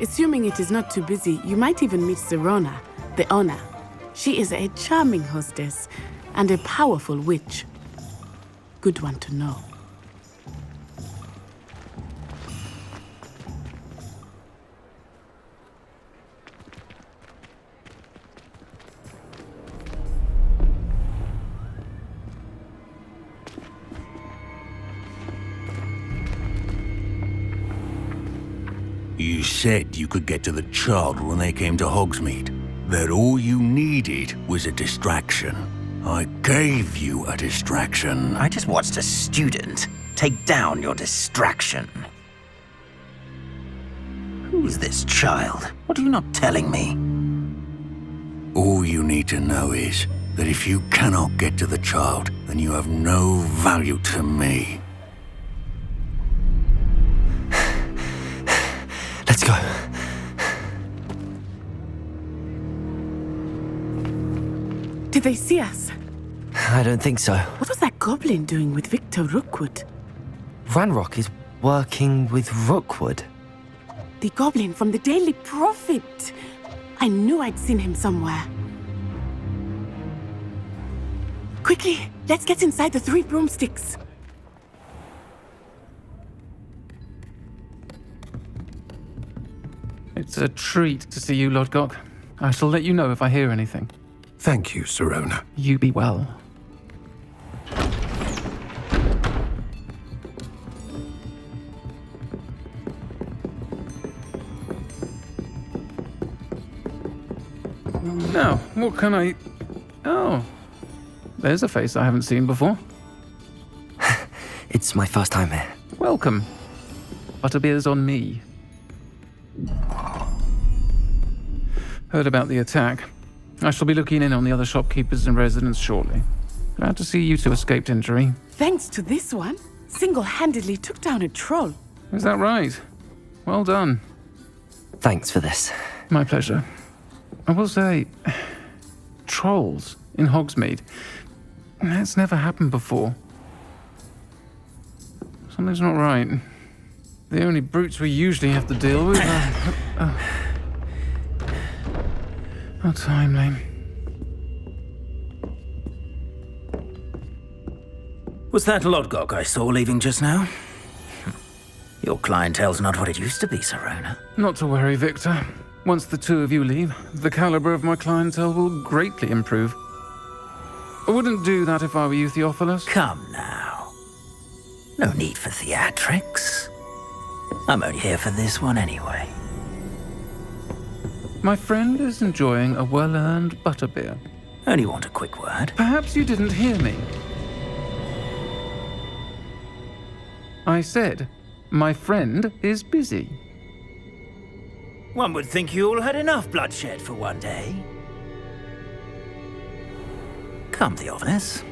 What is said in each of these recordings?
Assuming it is not too busy, you might even meet Sirona, the owner. She is a charming hostess and a powerful witch. Good one to know. You said you could get to the child when they came to Hogsmeade. That all you needed was a distraction. I gave you a distraction. I just watched a student take down your distraction. Who's this child? What are you not telling me? All you need to know is that if you cannot get to the child, then you have no value to me. Let's go. Did they see us? I don't think so. What was that goblin doing with Victor Rookwood? Ranrock is working with Rookwood. The goblin from the Daily Prophet. I knew I'd seen him somewhere. Quickly, let's get inside the 3 broomsticks. It's a treat to see you, Lodgok. I shall let you know if I hear anything. Thank you, Sirona. You be well. Now, what can I... Oh, there's a face I haven't seen before. It's my first time here. Welcome. Butterbeer's on me. Heard about the attack. I shall be looking in on the other shopkeepers and residents shortly. Glad to see you two escaped injury. Thanks to this one, single-handedly took down a troll. Is that right? Well done. Thanks for this. My pleasure. I will say, trolls in Hogsmeade. That's never happened before. Something's not right. The only brutes we usually have to deal with are... How timely. Was that Lodgok I saw leaving just now? Your clientele's not what it used to be, Sirona. Not to worry, Victor. Once the two of you leave, the caliber of my clientele will greatly improve. I wouldn't do that if I were you, Theophilus. Come now. No need for theatrics. I'm only here for this one anyway. My friend is enjoying a well-earned butterbeer. Only want a quick word. Perhaps you didn't hear me. I said, my friend is busy. One would think you all had enough bloodshed for one day. Come, Theophilus.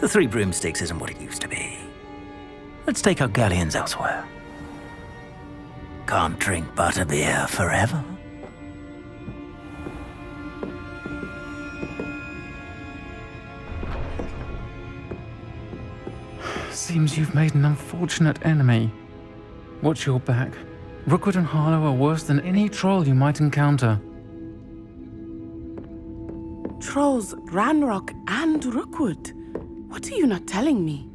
The 3 broomsticks isn't what it used to be. Let's take our galleons elsewhere. Can't drink butterbeer forever. Seems you've made an unfortunate enemy. Watch your back. Rookwood and Harlow are worse than any troll you might encounter. Trolls, Ranrock, and Rookwood. What are you not telling me?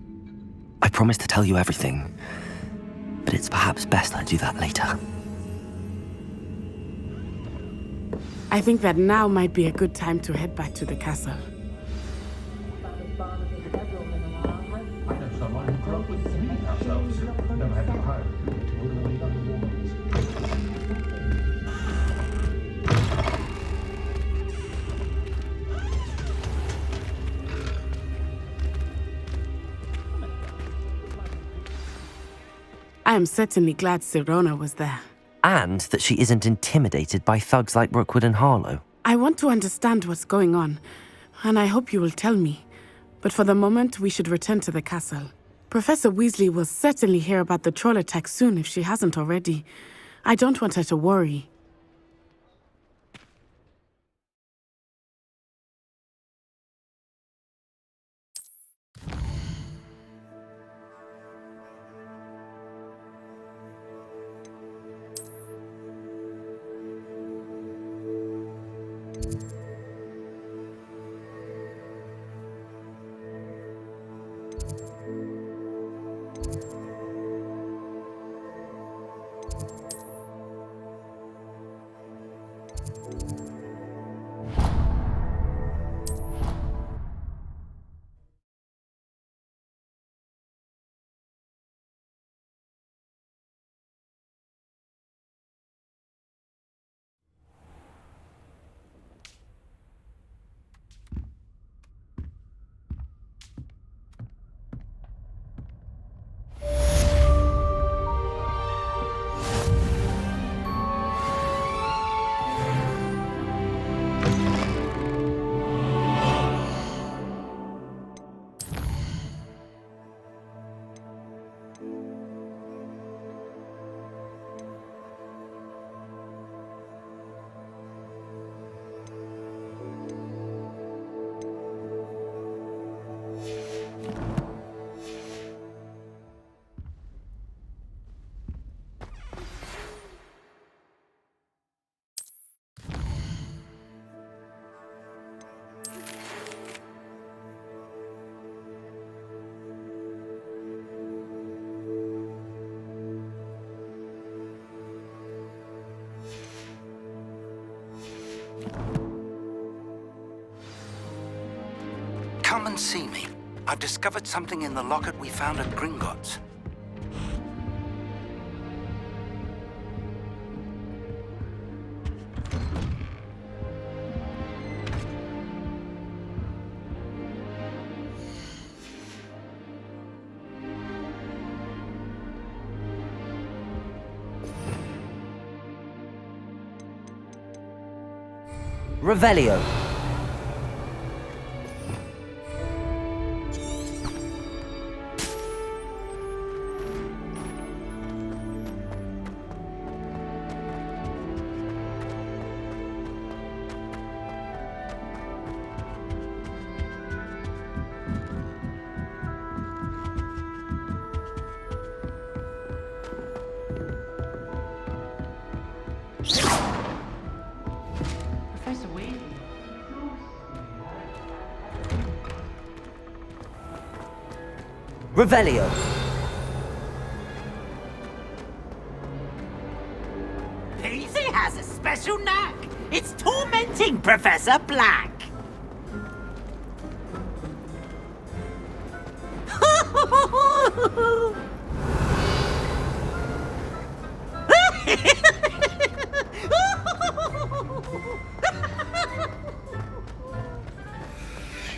I promised to tell you everything, but it's perhaps best I do that later. I think that now might be a good time to head back to the castle. I am certainly glad Sirona was there. And that she isn't intimidated by thugs like Rookwood and Harlow. I want to understand what's going on, and I hope you will tell me. But for the moment, we should return to the castle. Professor Weasley will certainly hear about the troll attack soon if she hasn't already. I don't want her to worry. Come see me. I've discovered something in the locket we found at Gringotts. Revelio. Revelio. Paisley has a special knack. It's tormenting Professor Black.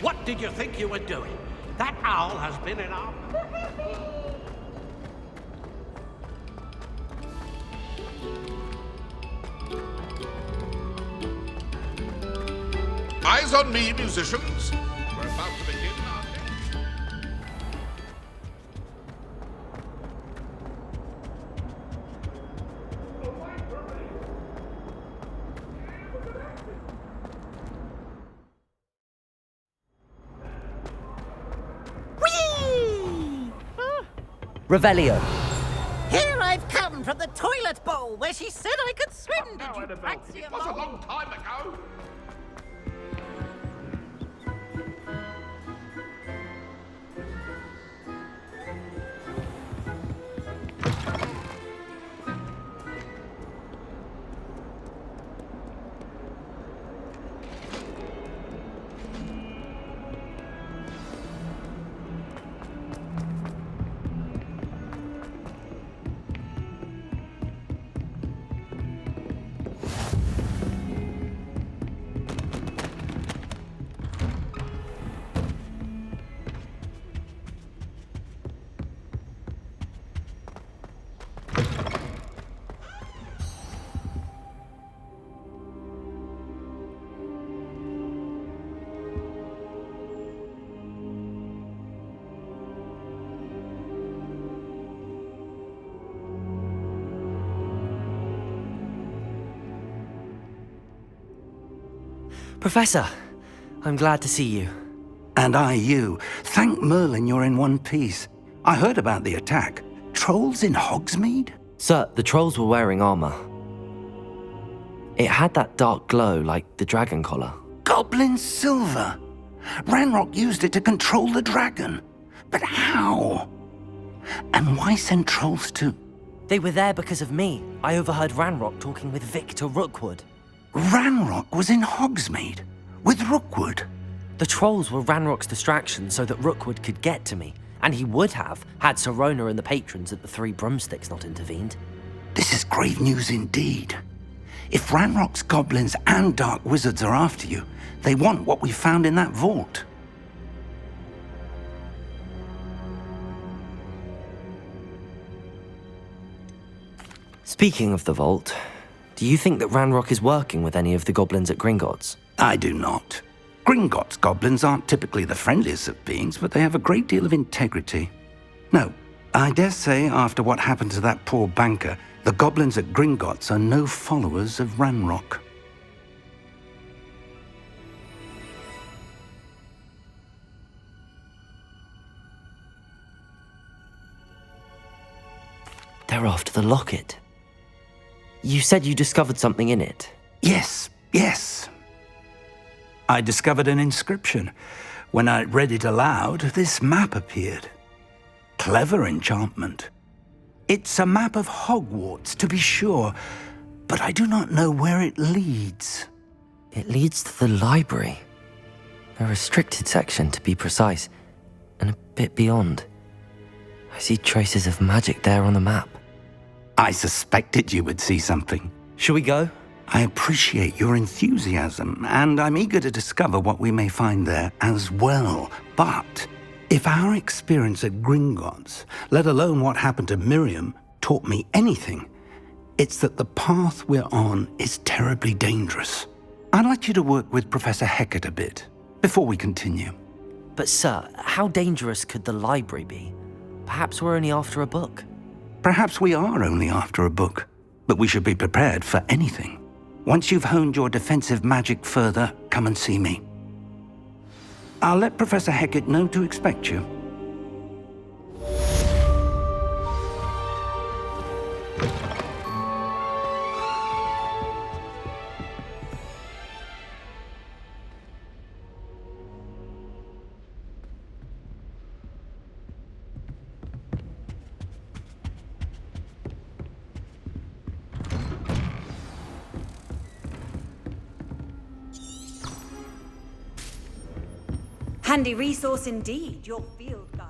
What did you think you were doing? That owl has been in our... Eyes on me, musicians. We're about to begin our next... Revelio. Here I've come from the toilet bowl where she said I could swim. Did you practice It was a long time ago. Professor, I'm glad to see you. And I you. Thank Merlin you're in one piece. I heard about the attack. Trolls in Hogsmeade? Sir, the trolls were wearing armor. It had that dark glow like the dragon collar. Goblin silver! Ranrock used it to control the dragon. But how? And why send trolls to... They were there because of me. I overheard Ranrock talking with Victor Rookwood. Ranrock was in Hogsmeade with Rookwood. The trolls were Ranrock's distraction so that Rookwood could get to me, and he would have had Sirona and the patrons at the Three Broomsticks not intervened. This is grave news indeed. If Ranrock's goblins and dark wizards are after you, they want what we found in that vault. Speaking of the vault, do you think that Ranrock is working with any of the goblins at Gringotts? I do not. Gringotts goblins aren't typically the friendliest of beings, but they have a great deal of integrity. No, I dare say after what happened to that poor banker, the goblins at Gringotts are no followers of Ranrock. They're after the locket. You said you discovered something in it. Yes. I discovered an inscription. When I read it aloud, this map appeared. Clever enchantment. It's a map of Hogwarts, to be sure, but I do not know where it leads. It leads to the library. A restricted section, to be precise, and a bit beyond. I see traces of magic there on the map. I suspected you would see something. Shall we go? I appreciate your enthusiasm, and I'm eager to discover what we may find there as well. But if our experience at Gringotts, let alone what happened to Miriam, taught me anything, it's that the path we're on is terribly dangerous. I'd like you to work with Professor Hecat a bit before we continue. But sir, how dangerous could the library be? Perhaps we're only after a book. Perhaps we are only after a book, but we should be prepared for anything. Once you've honed your defensive magic further, come and see me. I'll let Professor Hecat know to expect you. Handy resource indeed, your field guide.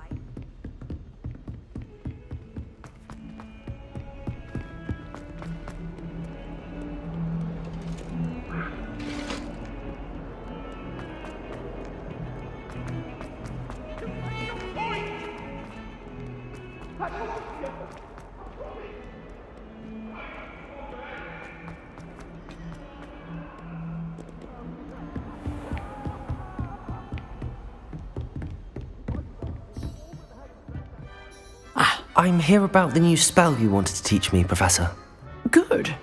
I'm here about the new spell you wanted to teach me, Professor. Good.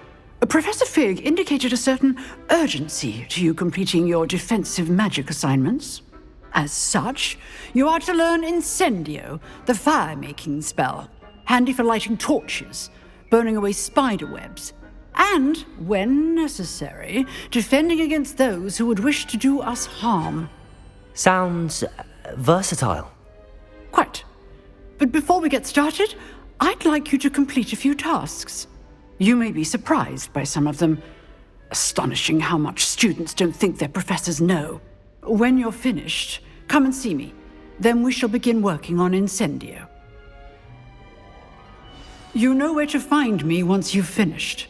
Professor Fig indicated a certain urgency to you completing your defensive magic assignments. As such, you are to learn Incendio, the fire-making spell, handy for lighting torches, burning away spider webs, and, when necessary, defending against those who would wish to do us harm. Sounds versatile. Quite. But before we get started, I'd like you to complete a few tasks. You may be surprised by some of them. Astonishing how much students don't think their professors know. When you're finished, come and see me. Then we shall begin working on Incendio. You know where to find me once you've finished.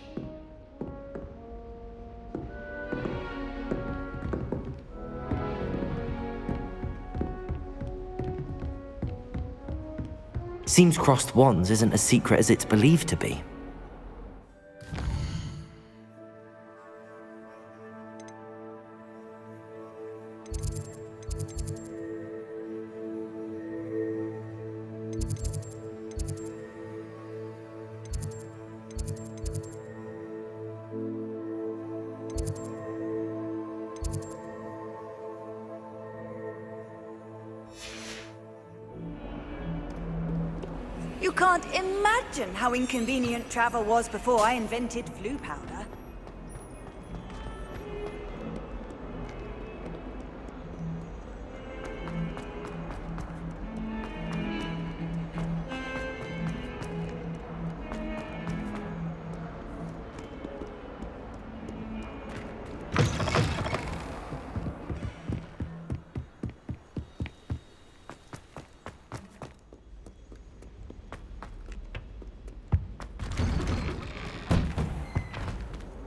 Seems crossed wands isn't as secret as it's believed to be. You can't imagine how inconvenient travel was before I invented flu powder.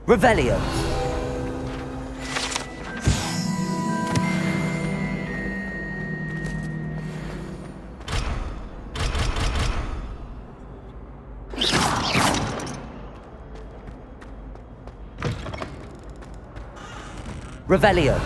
Revelio. Revelio.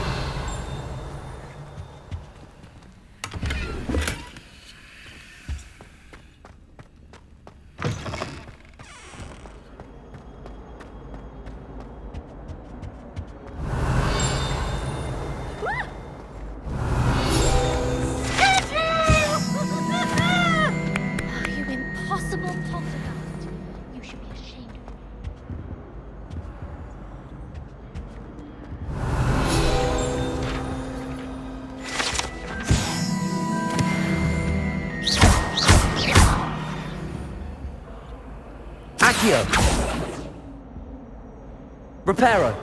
Reparo.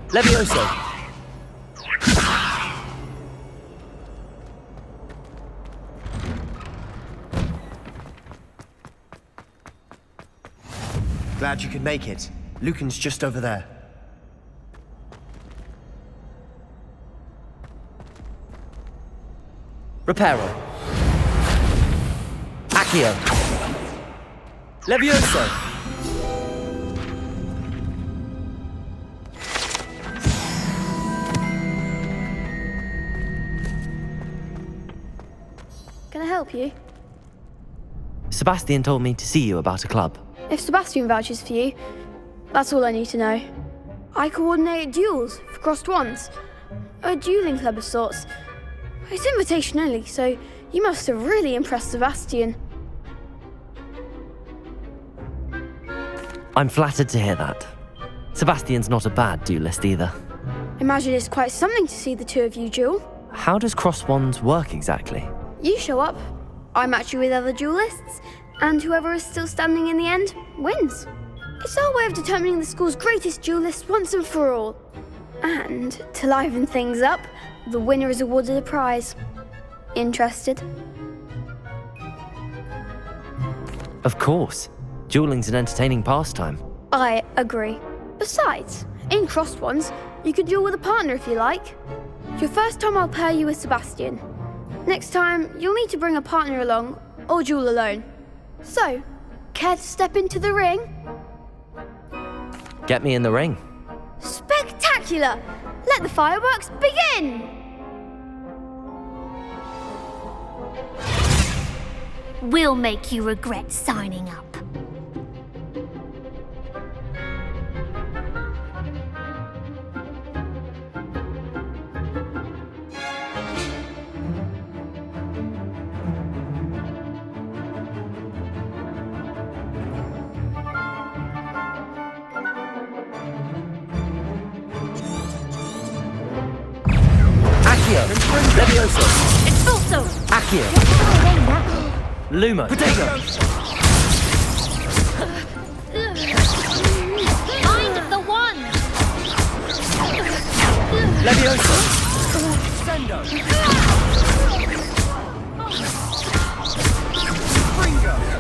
Levioso. Glad you could make it. Lucan's just over there. Reparo. Accio. Levioso. Can I help you? Sebastian told me to see you about a club. If Sebastian vouches for you, that's all I need to know. I coordinate duels for crossed wands. A dueling club of sorts. It's invitation only, so you must have really impressed Sebastian. I'm flattered to hear that. Sebastian's not a bad duelist either. Imagine it's quite something to see the two of you duel. How does crossed wands work exactly? You show up, I match you with other duelists, and whoever is still standing in the end wins. It's our way of determining the school's greatest duelist once and for all. And to liven things up, the winner is awarded a prize. Interested? Of course. Dueling's an entertaining pastime. I agree. Besides, in crossed ones, you can duel with a partner if you like. Your first time I'll pair you with Sebastian. Next time, you'll need to bring a partner along, or duel alone. So, care to step into the ring? Get me in the ring. Spectacular! Let the fireworks begin! We'll make you regret signing up. Levioso. Expulso. Accio. Lumo. Potato. Find the one. Levioso. Sendo.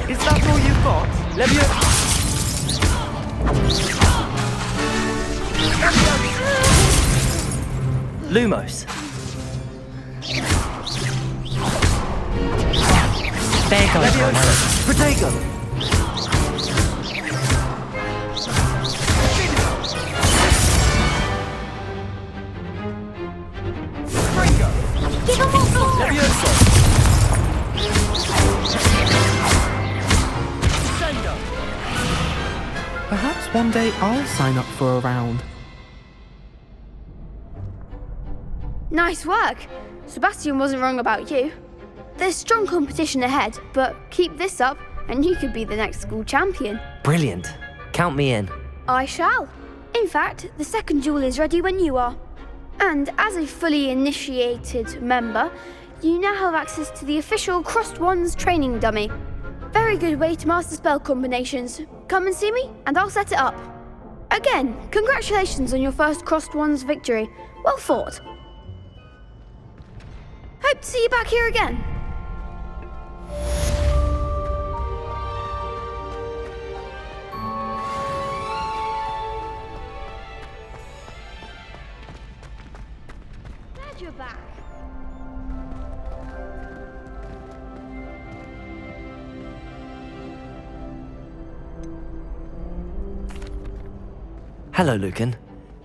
Is that all you've got? Levioso. Lumos. There goes one. Potato. Give him all four. Levioso. Sendo. Perhaps one day I'll sign up for a round. Nice work. Sebastian wasn't wrong about you. There's strong competition ahead, but keep this up and you could be the next school champion. Brilliant. Count me in. I shall. In fact, the second duel is ready when you are. And as a fully initiated member, you now have access to the official Crossed Wands training dummy. Very good way to master spell combinations. Come and see me and I'll set it up. Again, congratulations on your first Crossed Wands victory. Well fought. Hope to see you back here again. Glad you're back. Hello, Lucan.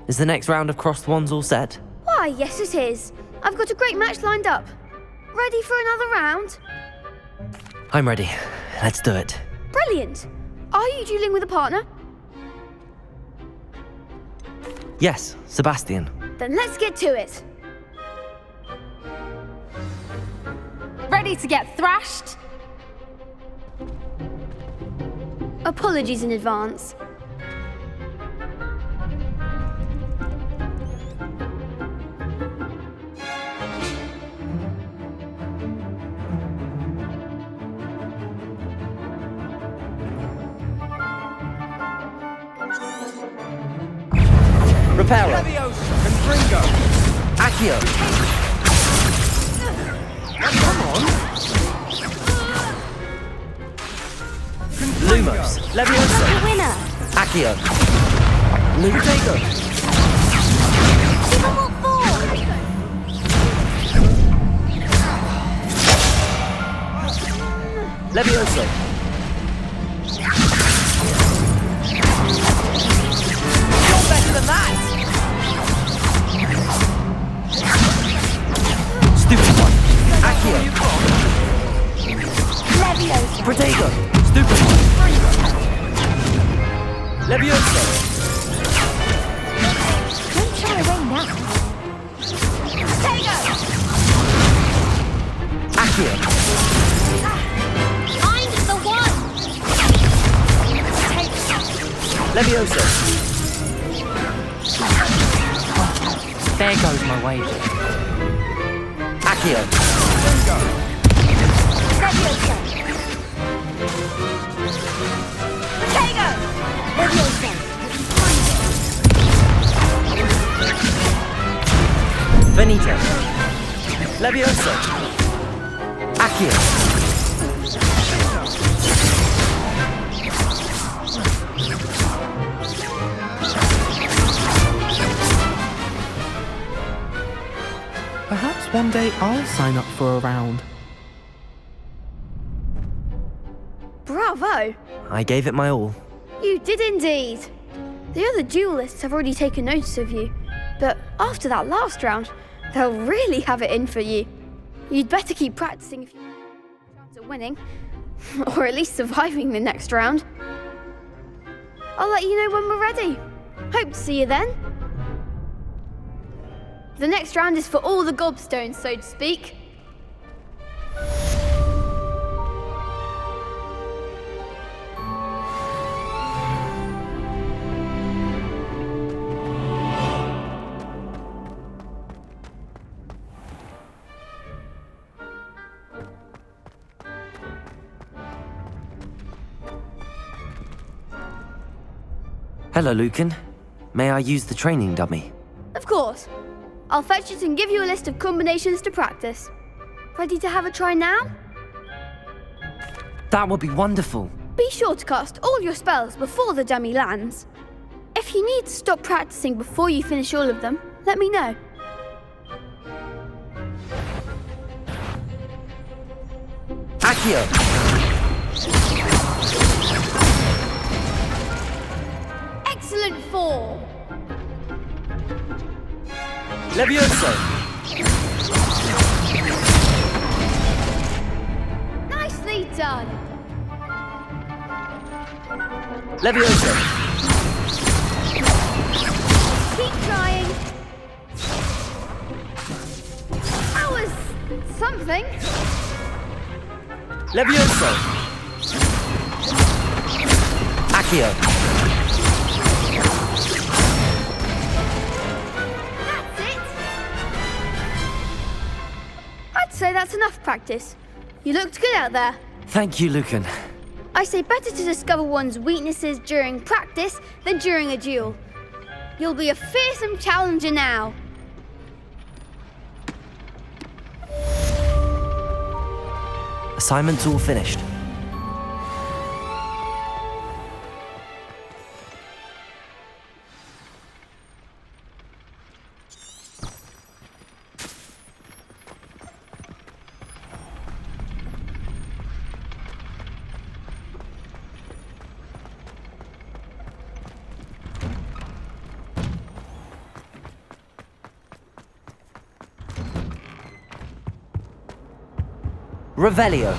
Is the next round of Crossed Wands all set? Why, yes it is. I've got a great match lined up. Ready for another round? I'm ready. Let's do it. Brilliant. Are you dueling with a partner? Yes, Sebastian. Then let's get to it. Ready to get thrashed? Apologies in advance. Reparo. Confringo. Accio. Come on. Lumos. Levioso. The winner. Accio. Protego. Levioso. You're better than that! Stupid one. Accio. Levioso. Protego. Stupid one. Levioso. Don't shy away now. Protego! Accio. I'm the one. Levioso. There goes my wave. Accio. Levioso! Protego! Levioso. Benito. Levioso. Accio. Perhaps one day I'll sign up for a round. Bravo! I gave it my all. You did indeed. The other duelists have already taken notice of you, but after that last round, they'll really have it in for you. You'd better keep practicing if you want a chance at winning, or at least surviving the next round. I'll let you know when we're ready. Hope to see you then. The next round is for all the gobstones, so to speak. Hello, Lucan. May I use the training dummy? Of course. I'll fetch it and give you a list of combinations to practice. Ready to have a try now? That would be wonderful. Be sure to cast all your spells before the dummy lands. If you need to stop practicing before you finish all of them, let me know. Accio. Excellent form. Levioso. Nicely done. Levioso. Keep trying. That was something. Levioso. Accio. I'd say that's enough practice. You looked good out there. Thank you, Lucan. I say better to discover one's weaknesses during practice than during a duel. You'll be a fearsome challenger now. Assignment's all finished. Revelio.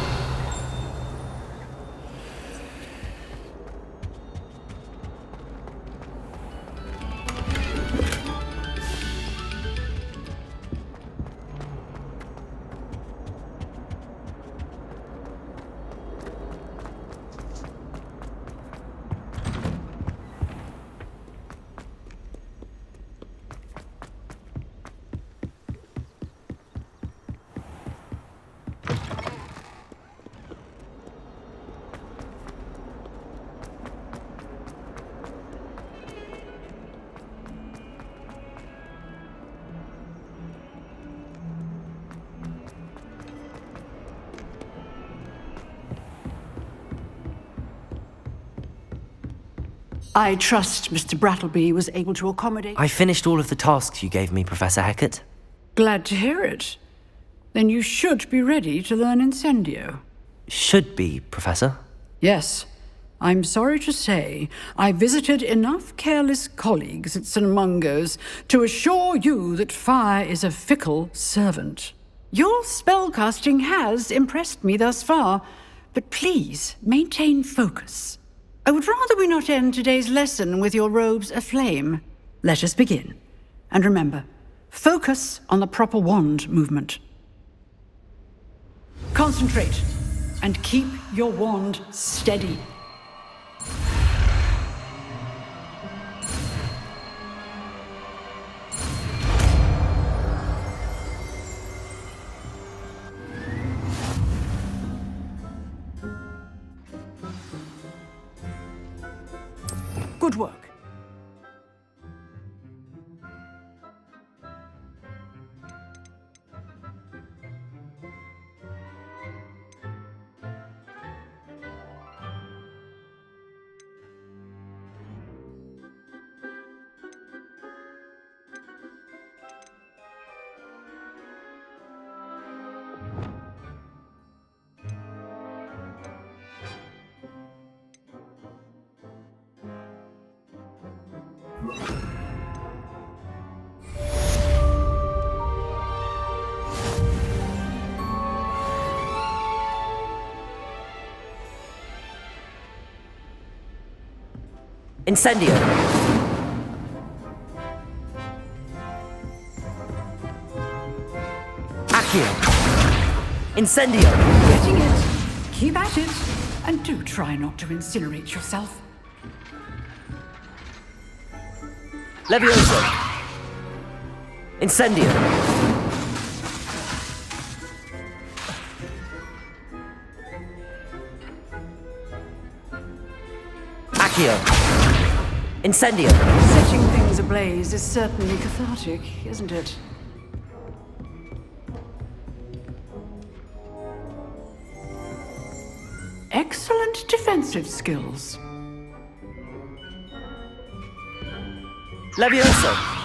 I trust Mr. Brattleby was able to accommodate... I finished all of the tasks you gave me, Professor Hecat. Glad to hear it. Then you should be ready to learn Incendio. Should be, Professor? Yes. I'm sorry to say, I visited enough careless colleagues at St. Mungo's to assure you that fire is a fickle servant. Your spellcasting has impressed me thus far, but please maintain focus. I would rather we not end today's lesson with your robes aflame. Let us begin. And remember, focus on the proper wand movement. Concentrate, and keep your wand steady. Good work. Incendio! Accio! Incendio! Getting it. Keep at it. And do try not to incinerate yourself. Levioso! Incendio! Accio! Incendio! Setting things ablaze is certainly cathartic, isn't it? Excellent defensive skills. Levioso!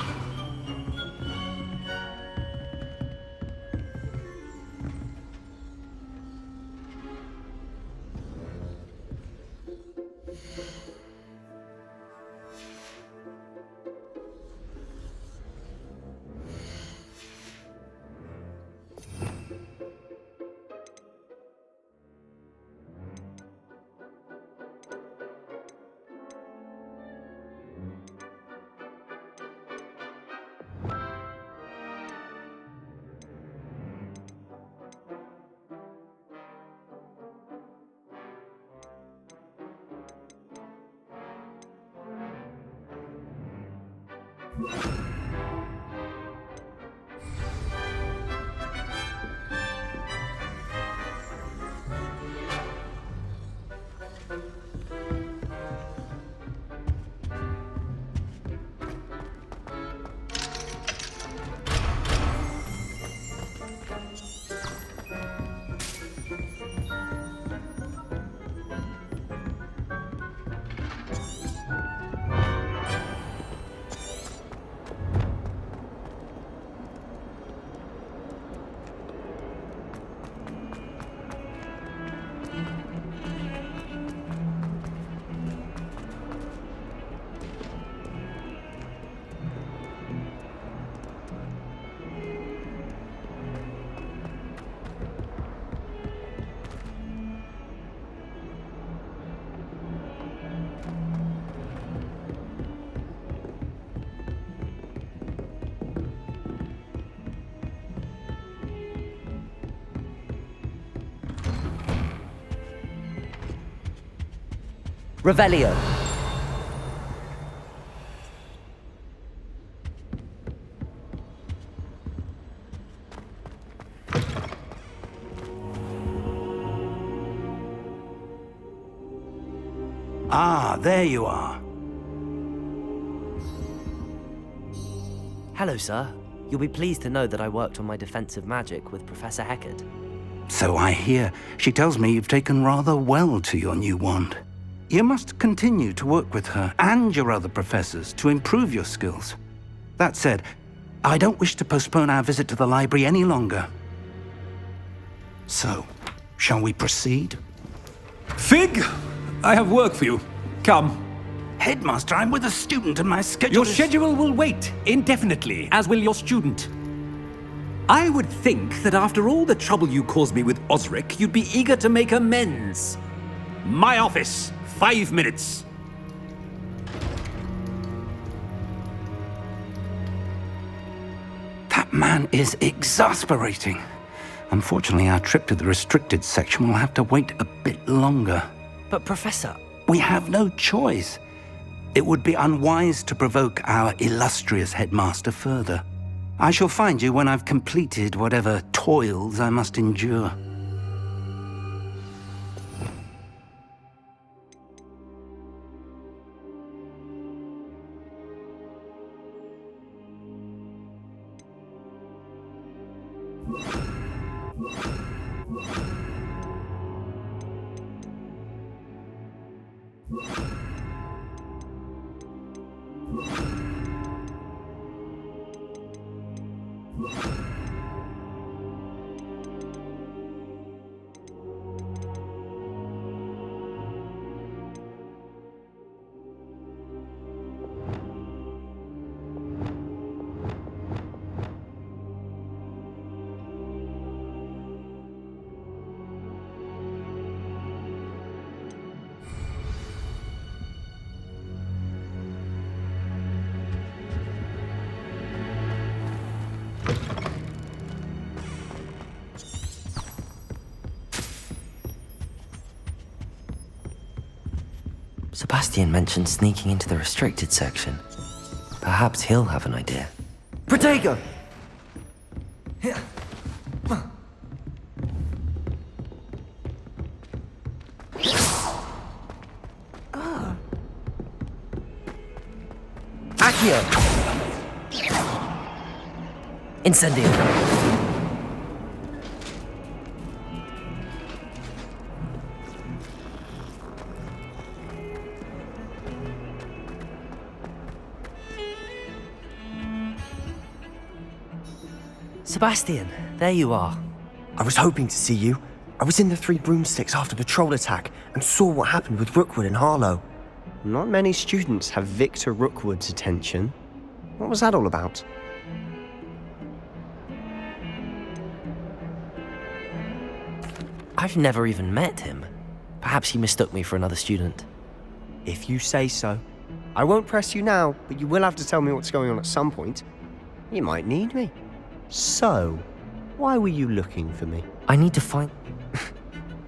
Revelio. Ah, there you are. Hello, sir. You'll be pleased to know that I worked on my defensive magic with Professor Hecat. So I hear. She tells me you've taken rather well to your new wand. You must continue to work with her and your other professors to improve your skills. That said, I don't wish to postpone our visit to the library any longer. So, shall we proceed? Fig, I have work for you. Come. Headmaster, I'm with a student and my schedule Your schedule will wait indefinitely, as will your student. I would think that after all the trouble you caused me with Osric, you'd be eager to make amends. My office, 5 minutes. That man is exasperating. Unfortunately, our trip to the restricted section will have to wait a bit longer. But Professor... We have no choice. It would be unwise to provoke our illustrious headmaster further. I shall find you when I've completed whatever toils I must endure. Sebastian mentioned sneaking into the restricted section. Perhaps he'll have an idea. Protego! Accio! Incendio! Sebastian, there you are. I was hoping to see you. I was in the Three Broomsticks after the troll attack and saw what happened with Rookwood and Harlow. Not many students have Victor Rookwood's attention. What was that all about? I've never even met him. Perhaps he mistook me for another student. If you say so. I won't press you now, but you will have to tell me what's going on at some point. You might need me. So, why were you looking for me? I need to find...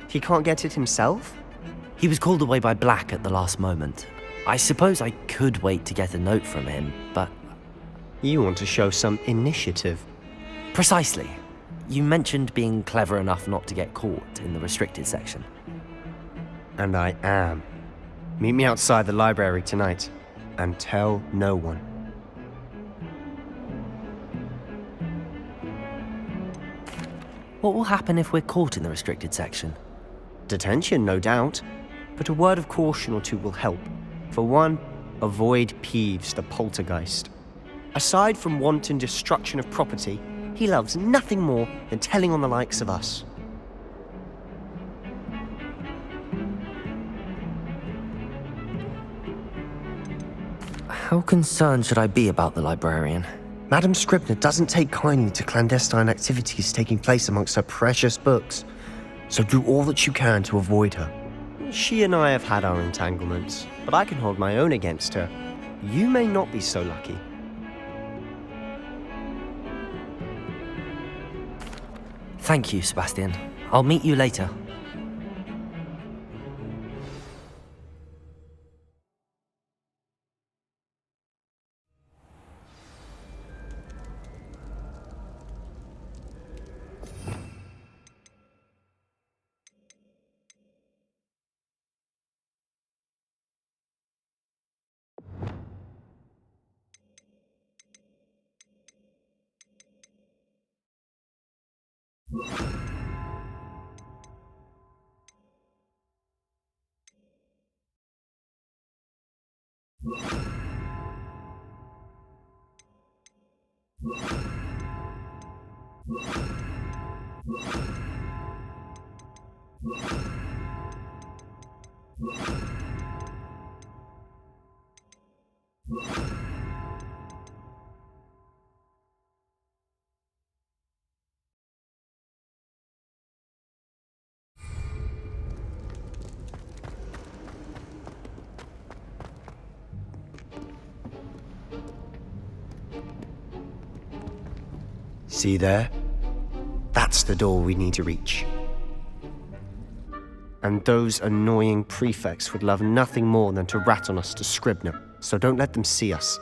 He can't get it himself? He was called away by Black at the last moment. I suppose I could wait to get a note from him, but... You want to show some initiative. Precisely. You mentioned being clever enough not to get caught in the restricted section. And I am. Meet me outside the library tonight, and tell no one. What will happen if we're caught in the restricted section? Detention, no doubt. But a word of caution or two will help. For one, avoid Peeves, the poltergeist. Aside from wanton destruction of property, he loves nothing more than telling on the likes of us. How concerned should I be about the Librarian? Madam Scribner doesn't take kindly to clandestine activities taking place amongst her precious books, so do all that you can to avoid her. She and I have had our entanglements, but I can hold my own against her. You may not be so lucky. Thank you, Sebastian. I'll meet you later. See there? That's the door we need to reach. And those annoying prefects would love nothing more than to rat on us to Scribner, so don't let them see us.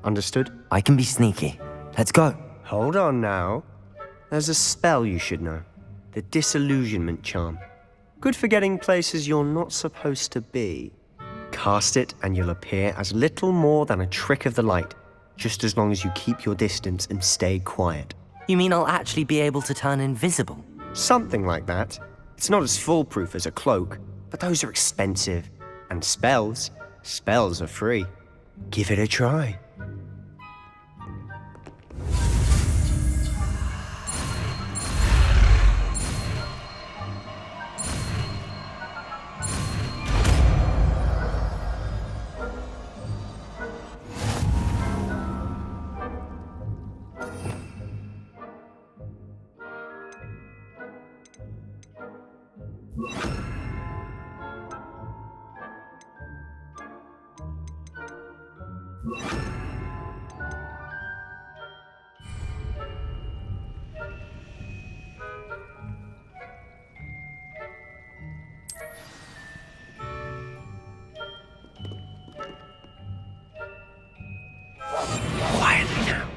Understood? I can be sneaky. Let's go. Hold on now. There's a spell you should know. The Disillusionment charm. Good for getting places you're not supposed to be. Cast it and you'll appear as little more than a trick of the light, just as long as you keep your distance and stay quiet. You mean I'll actually be able to turn invisible? Something like that. It's not as foolproof as a cloak, but those are expensive. And spells are free. Give it a try. Quietly now.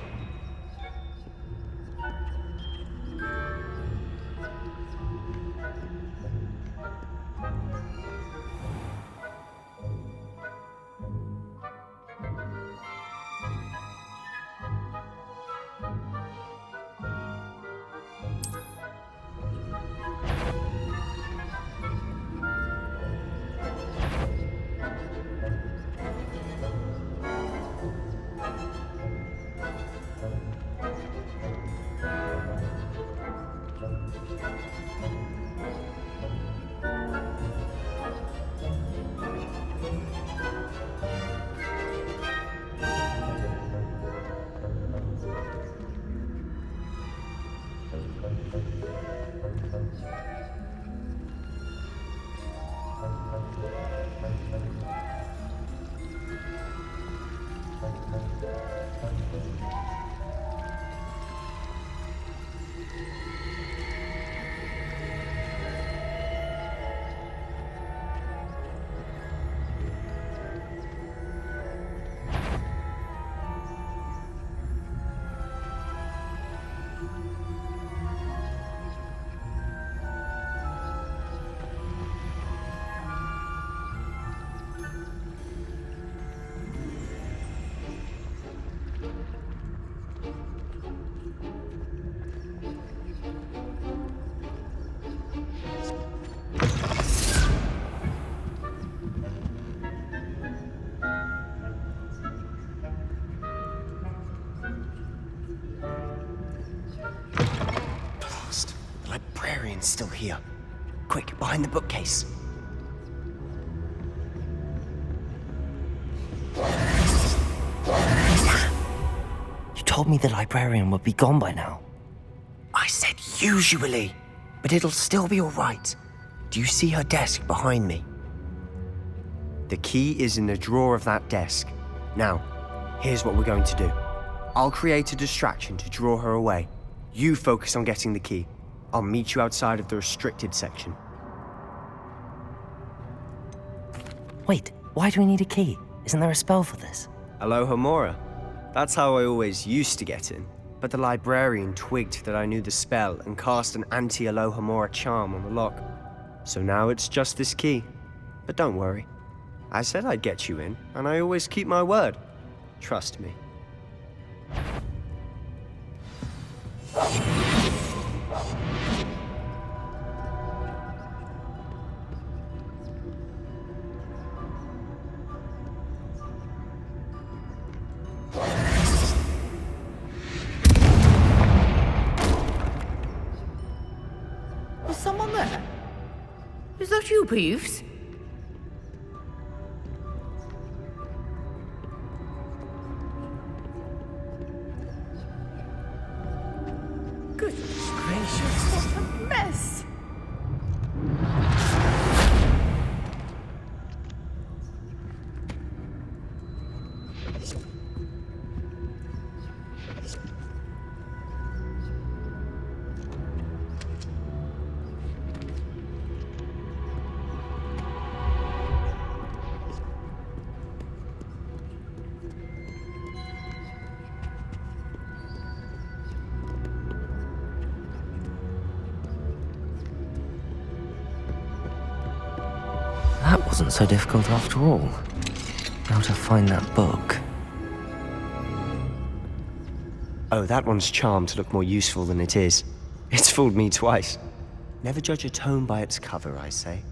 Librarian's still here. Quick, behind the bookcase. You told me the Librarian would be gone by now. I said usually, but it'll still be all right. Do you see her desk behind me? The key is in the drawer of that desk. Now, here's what we're going to do. I'll create a distraction to draw her away. You focus on getting the key. I'll meet you outside of the restricted section. Wait, why do we need a key? Isn't there a spell for this? Alohomora. That's how I always used to get in. But the Librarian twigged that I knew the spell and cast an anti-Alohomora charm on the lock. So now it's just this key. But don't worry. I said I'd get you in, and I always keep my word. Trust me. that you, Peeves? Goodness gracious, what a mess! That wasn't so difficult after all. How to find that book? Oh, that one's charmed to look more useful than it is. It's fooled me twice. Never judge a tome by its cover, I say.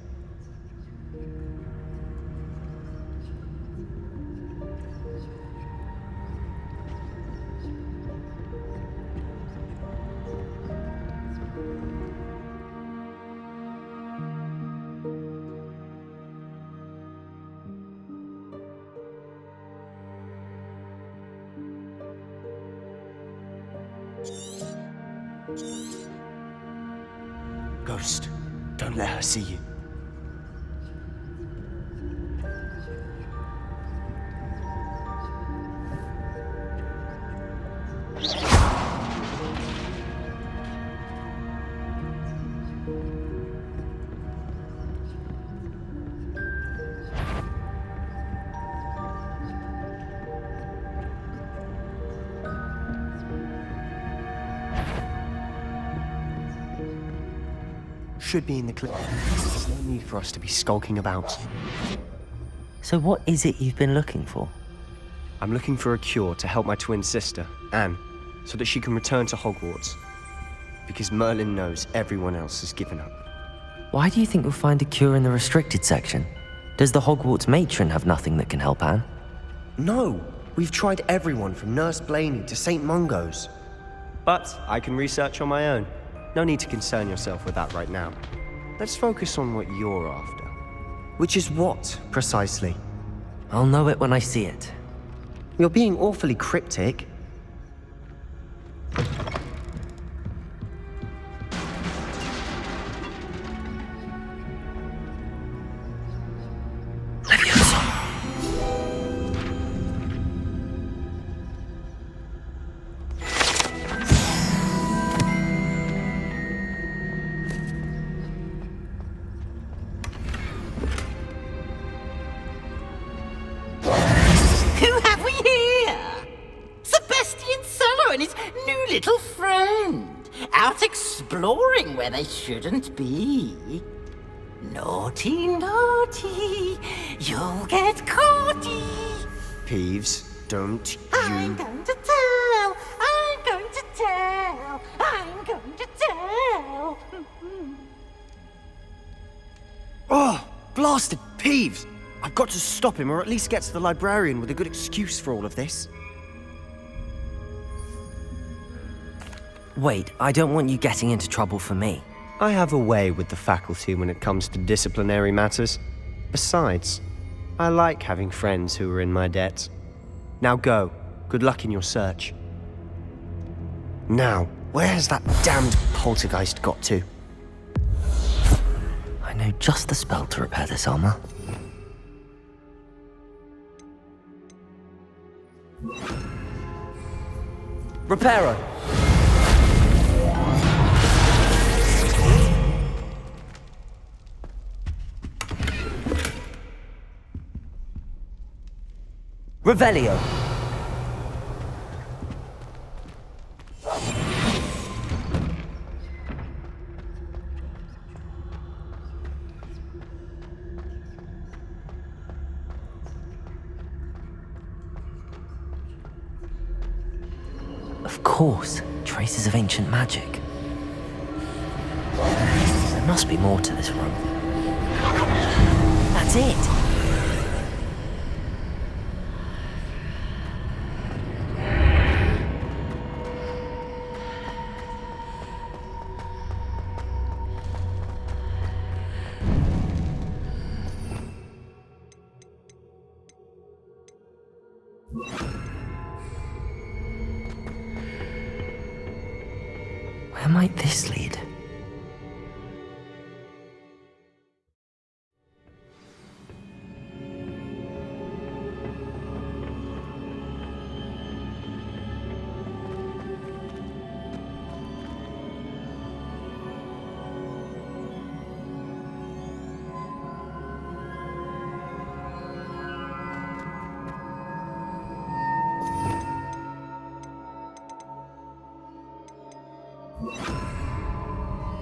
Ghost, don't let her see you. Should be in the clip. There's no need for us to be skulking about. So what is it you've been looking for? I'm looking for a cure to help my twin sister, Anne, so that she can return to Hogwarts. Because Merlin knows everyone else has given up. Why do you think you'll find a cure in the restricted section? Does the Hogwarts matron have nothing that can help Anne? No! We've tried everyone from Nurse Blaney to St. Mungo's. But I can research on my own. No need to concern yourself with that right now. Let's focus on what you're after. Which is what, precisely? I'll know it when I see it. You're being awfully cryptic. Who have we here? Sebastian and his new little friend, out exploring where they shouldn't be. Naughty, naughty, you'll get caughty. Peeves, don't you... I'm going to tell, I'm going to tell, I'm going to tell. Oh, blasted Peeves! I've got to stop him, or at least get to the Librarian with a good excuse for all of this. Wait, I don't want you getting into trouble for me. I have a way with the faculty when it comes to disciplinary matters. Besides, I like having friends who are in my debt. Now go. Good luck in your search. Now, where has that damned poltergeist got to? I know just the spell to repair this armor. Reparo! Revelio! Of course, traces of ancient magic. There must be more to this room. That's it! Where might this lead?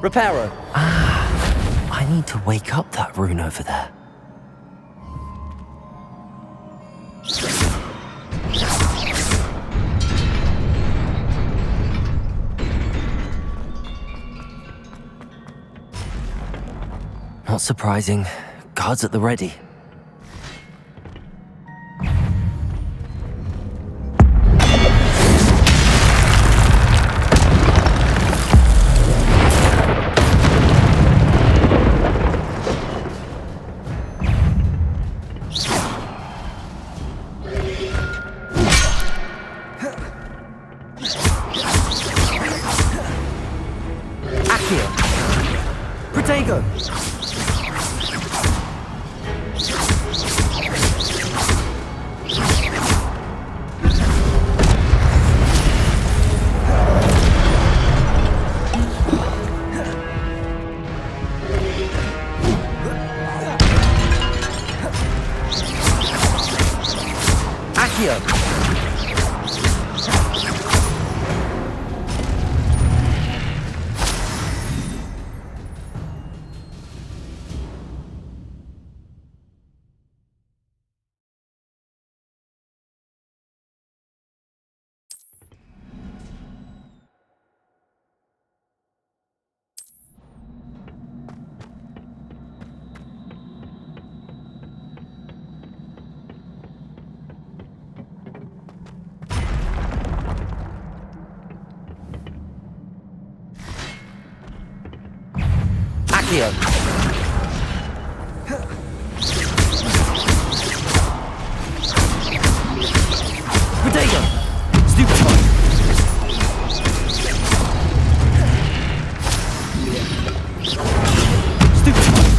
Reparo! I need to wake up that rune over there. Not surprising. Guards at the ready. Here. Potato! Stupid one! Stupid one!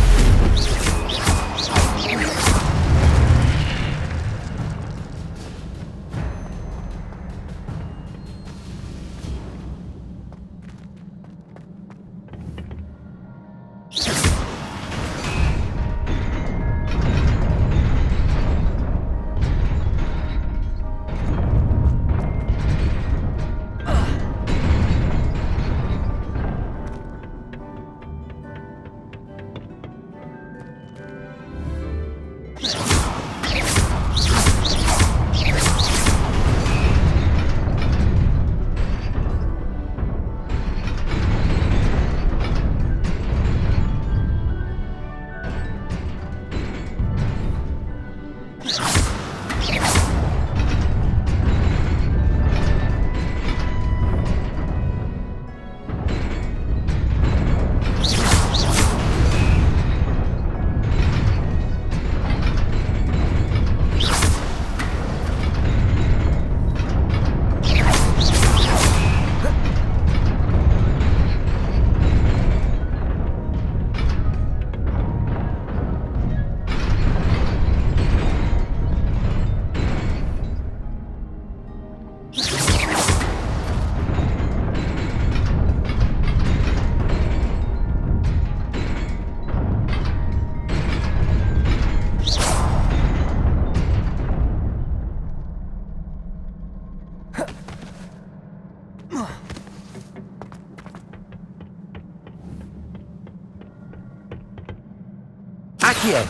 Accio!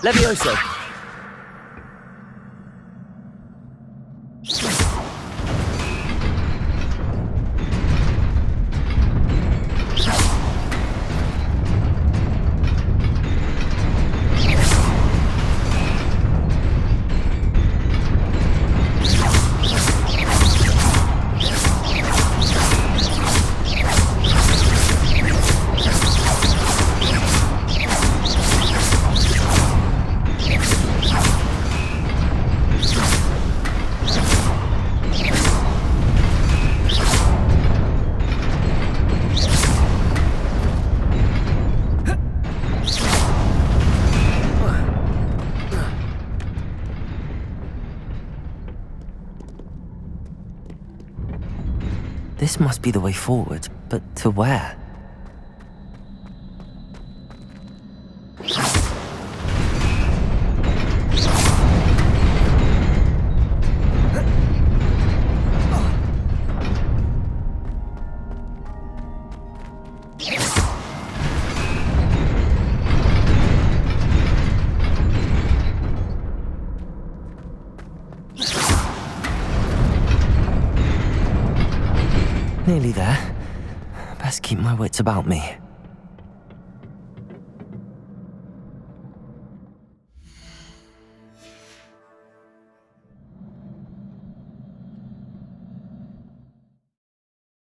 Levioso! This must be the way forward, but to where? Nearly there. Best keep my wits about me.